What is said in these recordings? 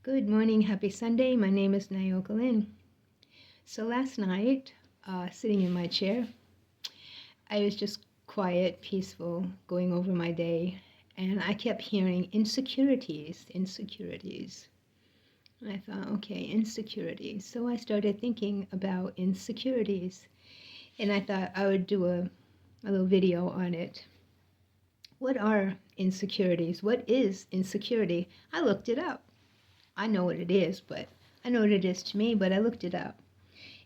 Good morning, happy Sunday. My name is Nayoka Lynn. So last night, sitting in my chair, I was just quiet, peaceful, going over my day, and I kept hearing insecurities, insecurities. And I thought, okay, insecurities. So I started thinking about insecurities, and I thought I would do a little video on it. What are insecurities? What is insecurity? I looked it up. I know what it is, but I know what it is to me, but I looked it up.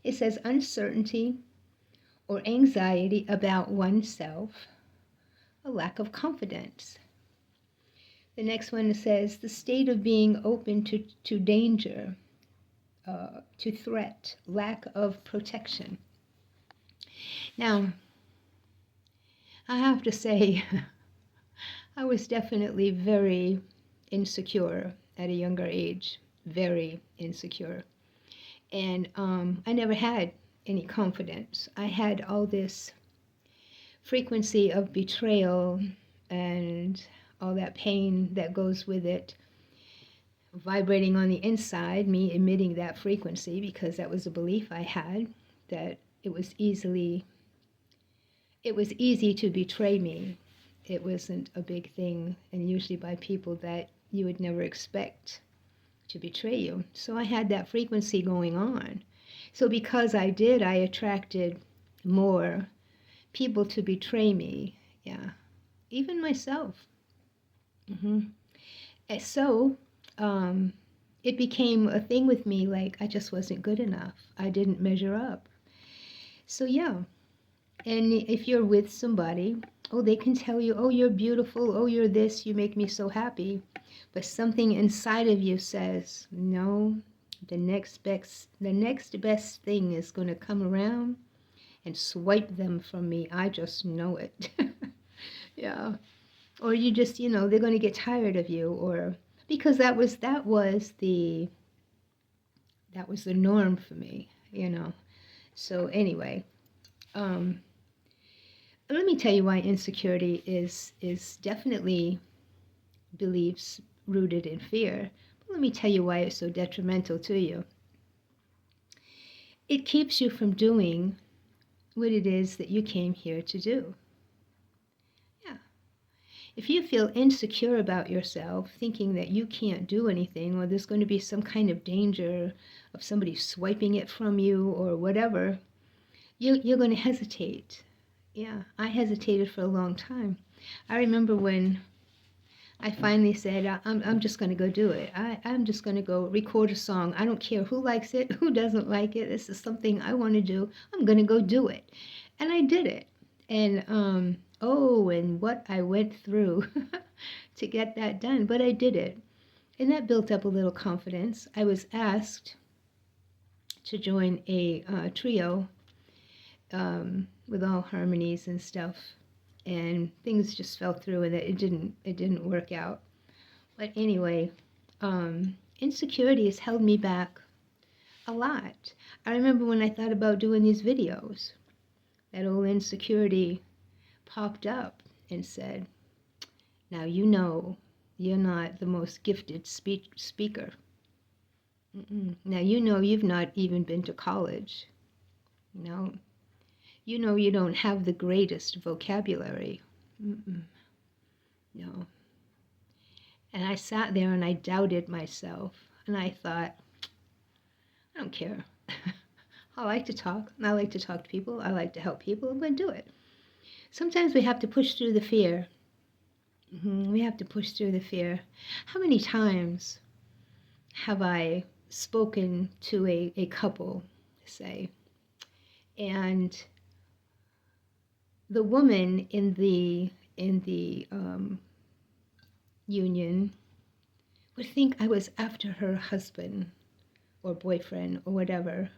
It says uncertainty or anxiety about oneself, a lack of confidence. The next one says the state of being open to danger, to threat, lack of protection. Now, I have to say, I was definitely very insecure at a younger age, very insecure. And I never had any confidence. I had all this frequency of betrayal and all that pain that goes with it vibrating on the inside, me emitting that frequency because that was a belief I had that it was easy to betray me. It wasn't a big thing, and usually by people that you would never expect to betray you. So I had that frequency going on. So because I did, I attracted more people to betray me. Yeah, even myself. And so it became a thing with me, like I just wasn't good enough. I didn't measure up. So yeah, and if you're with somebody, oh, they can tell you, oh, you're beautiful, oh, you're this, you make me so happy. But something inside of you says, no, the next best thing is going to come around and swipe them from me. I just know it. Yeah. Or you just, they're going to get tired of you, or because that was the norm for me. So anyway, let me tell you why insecurity is definitely beliefs rooted in fear. But let me tell you why it's so detrimental to you. It keeps you from doing what it is that you came here to do. Yeah. If you feel insecure about yourself, thinking that you can't do anything, or there's going to be some kind of danger of somebody swiping it from you or whatever, you're going to hesitate. Yeah, I hesitated for a long time. I remember when I finally said, I'm just going to go do it. I'm just going to go record a song. I don't care who likes it, who doesn't like it. This is something I want to do. I'm going to go do it. And I did it. And, and what I went through to get that done. But I did it. And that built up a little confidence. I was asked to join a trio with all harmonies and stuff, and things just fell through, and it didn't work out. But anyway, insecurity has held me back a lot. I remember when I thought about doing these videos, that old insecurity popped up and said, now you're not the most gifted speaker. Now you've not even been to college. No. You don't have the greatest vocabulary. No. And I sat there and I doubted myself. And I thought, I don't care. I like to talk. I like to talk to people. I like to help people. I'm going to do it. Sometimes we have to push through the fear. We have to push through the fear. How many times have I spoken to a couple, say, and the woman in the union would think I was after her husband or boyfriend or whatever,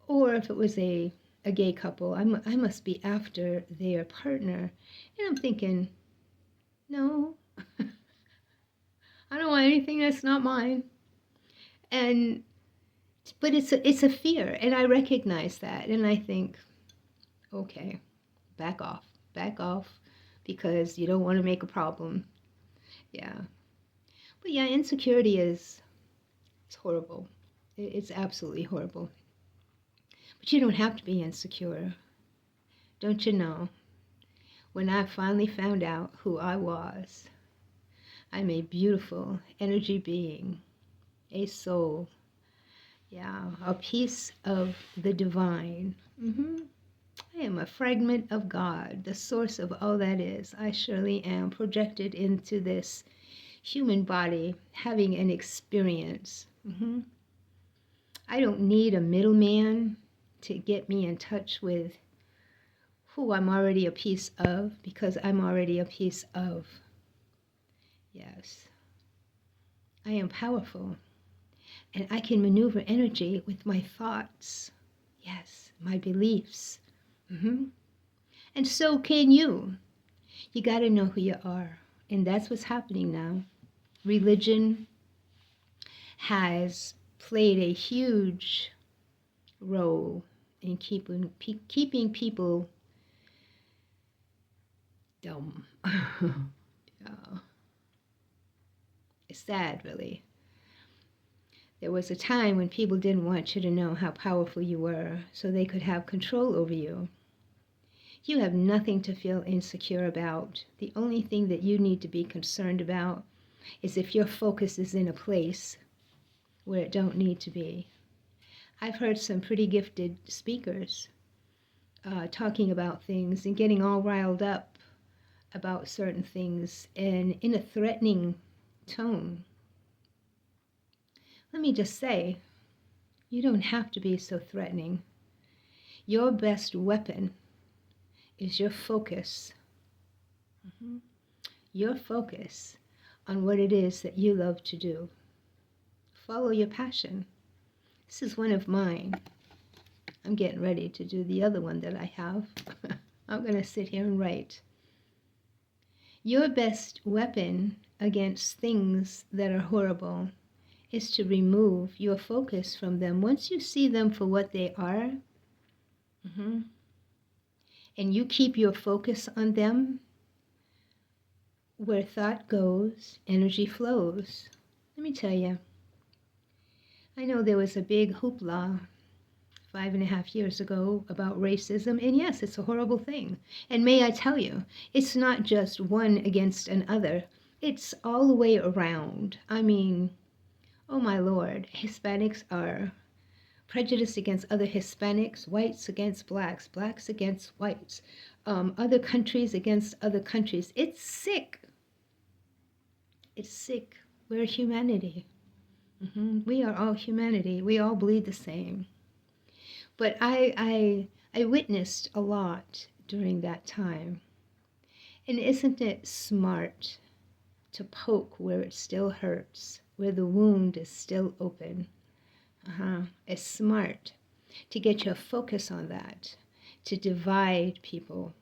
or if it was a gay couple, I must be after their partner. And I'm thinking, no, I don't want anything that's not mine. But it's a fear, and I recognize that, and I think, okay, back off, because you don't want to make a problem. Yeah. But yeah, insecurity is It's horrible. It's absolutely horrible. But you don't have to be insecure. Don't you know? When I finally found out who I was, I'm a beautiful energy being, a soul, yeah, a piece of the divine. I am a fragment of God, the source of all that is. I surely am projected into this human body, having an experience. I don't need a middleman to get me in touch with who I'm already a piece of, because I'm already a piece of. Yes, I am powerful, and I can maneuver energy with my thoughts. Yes, my beliefs. And so can you. You got to know who you are. And that's what's happening now. Religion has played a huge role in keeping people dumb. Yeah. It's sad, really. There was a time when people didn't want you to know how powerful you were so they could have control over you. You have nothing to feel insecure about. The only thing that you need to be concerned about is if your focus is in a place where it don't need to be. I've heard some pretty gifted speakers talking about things and getting all riled up about certain things and in a threatening tone. Let me just say, you don't have to be so threatening. Your best weapon is your focus. Your focus on what it is that you love to do. Follow your passion. This is one of mine. I'm getting ready to do the other one that I have. I'm going to sit here and write. Your best weapon against things that are horrible is to remove your focus from them. Once you see them for what they are, and you keep your focus on them, where thought goes, energy flows. Let me tell you, I know there was a big hoopla 5.5 years ago about racism, and yes, it's a horrible thing. And may I tell you, it's not just one against another, it's all the way around. I mean, oh my Lord, Hispanics are prejudiced against other Hispanics, whites against blacks, blacks against whites, other countries against other countries. It's sick. It's sick. We're humanity. We are all humanity. We all bleed the same. But I witnessed a lot during that time. And isn't it smart to poke where it still hurts, where the wound is still open? It's smart to get your focus on that, to divide people.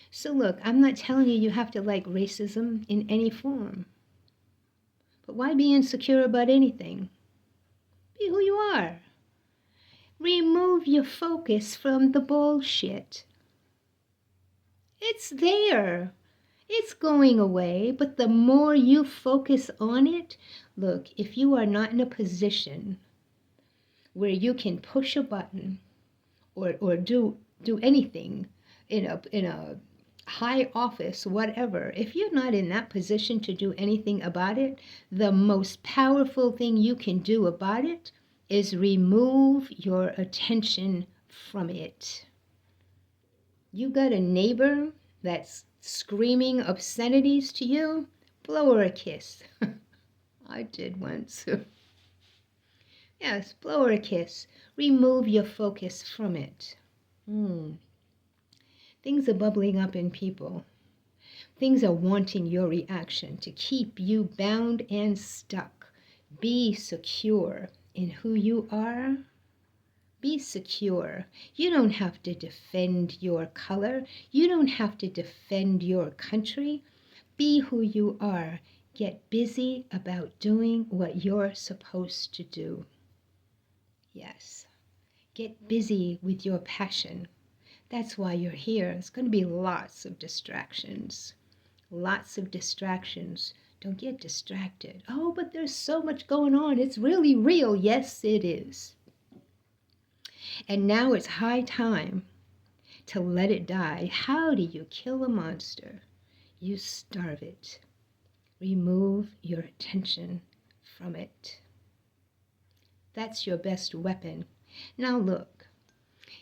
So look, I'm not telling you you have to like racism in any form. But why be insecure about anything? Be who you are. Remove your focus from the bullshit. It's there. It's going away, but the more you focus on it, look, if you are not in a position where you can push a button or do anything in a high office, whatever, if you're not in that position to do anything about it, the most powerful thing you can do about it is remove your attention from it. You got a neighbor that's screaming obscenities to you, blow her a kiss. I did once. Yes, blow her a kiss. Remove your focus from it. Things are bubbling up in people. Things are wanting your reaction to keep you bound and stuck. Be secure in who you are. Be secure. You don't have to defend your color. You don't have to defend your country. Be who you are. Get busy about doing what you're supposed to do. Yes. Get busy with your passion. That's why you're here. There's going to be lots of distractions. Lots of distractions. Don't get distracted. Oh, but there's so much going on. It's really real. Yes, it is. And now it's high time to let it die. How do you kill a monster? You starve it. Remove your attention from it. That's your best weapon. Now look,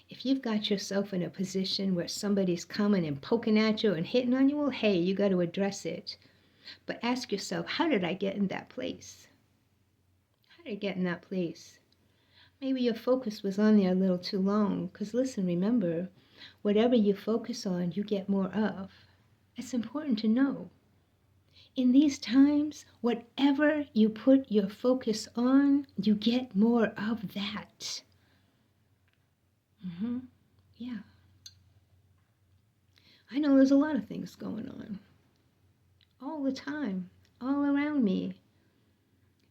if you've got yourself in a position where somebody's coming and poking at you and hitting on you, well, hey, you got to address it. But ask yourself, how did I get in that place? How did I get in that place? Maybe your focus was on there a little too long. Because listen, remember, whatever you focus on, you get more of. It's important to know. In these times, whatever you put your focus on, you get more of that. Yeah. I know there's a lot of things going on. All the time. All around me.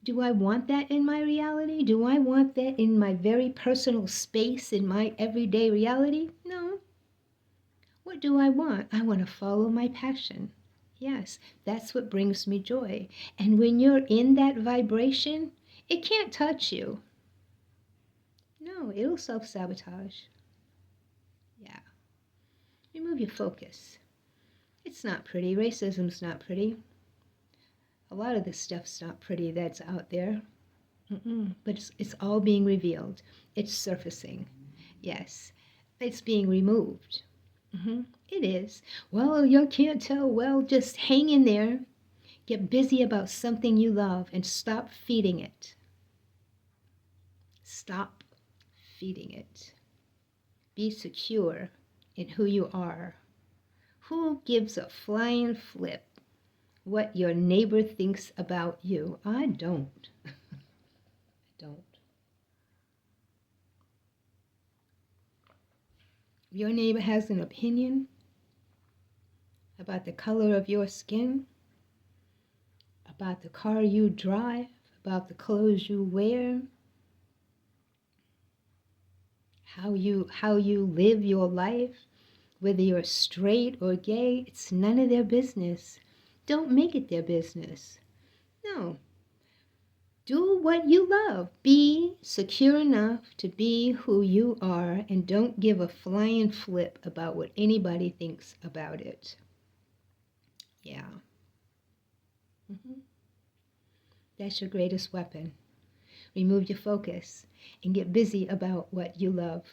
Do I want that in my reality? Do I want that in my very personal space, in my everyday reality? No. What do I want? I want to follow my passion. Yes, that's what brings me joy. And when you're in that vibration, it can't touch you. No, it'll self-sabotage. Yeah. Remove your focus. It's not pretty. Racism's not pretty. A lot of this stuff's not pretty that's out there. But it's all being revealed. It's surfacing. Yes. It's being removed. It is. Well, you can't tell. Well, just hang in there. Get busy about something you love and stop feeding it. Stop feeding it. Be secure in who you are. Who gives a flying flip what your neighbor thinks about you? I don't. I don't. If your neighbor has an opinion about the color of your skin, about the car you drive, about the clothes you wear, how you live your life, whether you're straight or gay, it's none of their business. Don't make it their business. No. Do what you love. Be secure enough to be who you are and don't give a flying flip about what anybody thinks about it. Yeah. That's your greatest weapon. Remove your focus and get busy about what you love.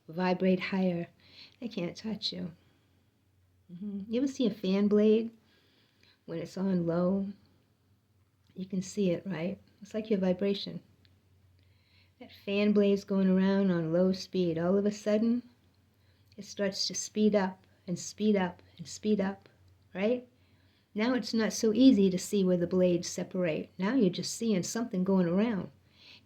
Vibrate higher. They can't touch you. You ever see a fan blade when it's on low? You can see it, right? It's like your vibration. That fan blade's going around on low speed. All of a sudden, it starts to speed up and speed up and speed up, right? Now it's not so easy to see where the blades separate. Now you're just seeing something going around.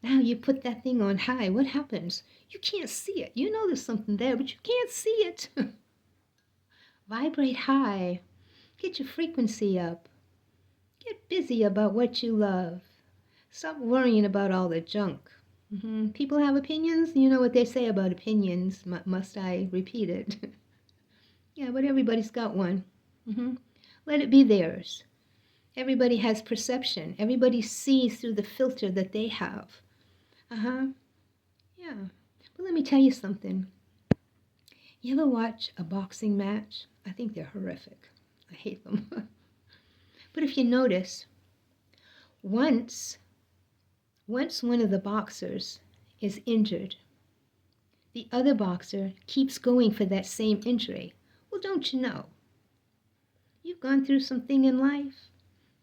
Now you put that thing on high. What happens? You can't see it. You know there's something there, but you can't see it. Vibrate high. Get your frequency up. Get busy about what you love. Stop worrying about all the junk. People have opinions. You know what they say about opinions. Must I repeat it? Yeah, but everybody's got one. Let it be theirs. Everybody has perception. Everybody sees through the filter that they have. Yeah. But let me tell you something. You ever watch a boxing match? I think they're horrific. I hate them. But if you notice, once one of the boxers is injured, the other boxer keeps going for that same injury. Well, don't you know? You've gone through something in life.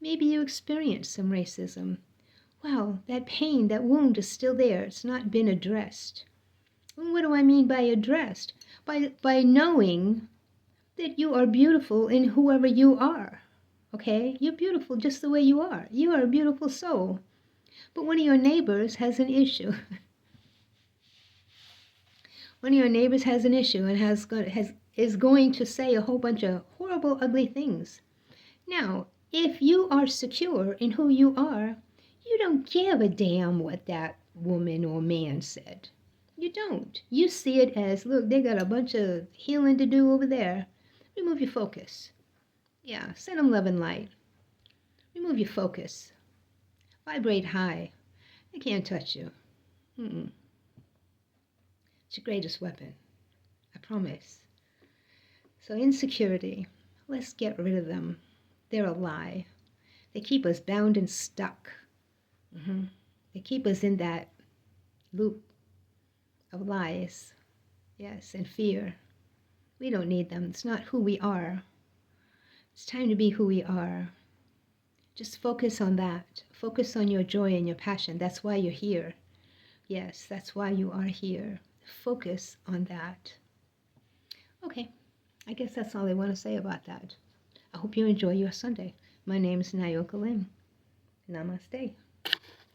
Maybe you experienced some racism. Well, that pain, that wound is still there. It's not been addressed. And what do I mean by addressed? By knowing that you are beautiful in whoever you are. Okay? You're beautiful just the way you are. You are a beautiful soul. But one of your neighbors has an issue. One of your neighbors has an issue and is going to say a whole bunch of horrible, ugly things. Now, if you are secure in who you are, you don't give a damn what that woman or man said. You don't. You see it as, look, they got a bunch of healing to do over there. Remove your focus. Yeah, send them love and light. Remove your focus. Vibrate high. They can't touch you. Mm-mm. It's your greatest weapon. I promise. So insecurity, let's get rid of them. They're a lie. They keep us bound and stuck. They keep us in that loop of lies, yes, and fear. We don't need them. It's not who we are. It's time to be who we are. Just focus on that. Focus on your joy and your passion. That's why you're here. Yes, that's why you are here. Focus on that. Okay, I guess that's all I want to say about that. I hope you enjoy your Sunday. My name is Nayoka Lynn. Namaste.